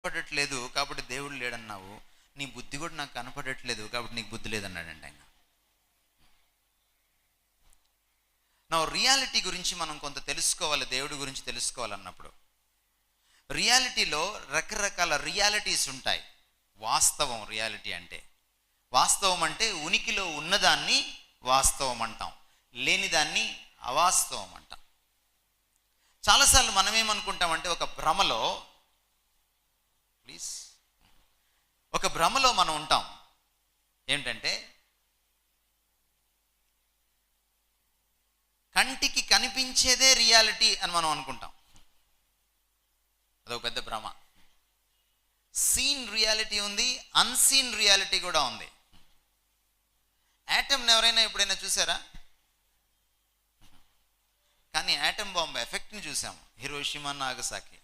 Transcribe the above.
కనపడట్లేదు కాబట్టి దేవుడు లేడన్నావు, నీ బుద్ధి కూడా నాకు కనపడట్లేదు కాబట్టి నీకు బుద్ధి లేదన్నాడండి ఆయన. నా రియాలిటీ గురించి మనం కొంత తెలుసుకోవాలి, దేవుడి గురించి తెలుసుకోవాలన్నప్పుడు రియాలిటీలో రకరకాల రియాలిటీస్ ఉంటాయి. వాస్తవం, రియాలిటీ అంటే వాస్తవం అంటే ఉనికిలో ఉన్నదాన్ని వాస్తవం అంటాం, లేనిదాన్ని అవాస్తవం అంటాం. చాలాసార్లు మనం ఏమనుకుంటామంటే ఒక భ్రమలో మనం ఉంటాం. ఏంటంటే కంటికి కనిపించేదే రియాలిటీ అని మనం అనుకుంటాం. అదొక పెద్ద భ్రమ. సీన్ రియాలిటీ ఉంది, అన్సీన్ రియాలిటీ కూడా ఉంది. యాటమ్ని ఎవరైనా ఎప్పుడైనా చూసారా? కానీ యాటమ్ బాంబ్ ఎఫెక్ట్ని చూసాము, హిరోషిమా నాగసాకి.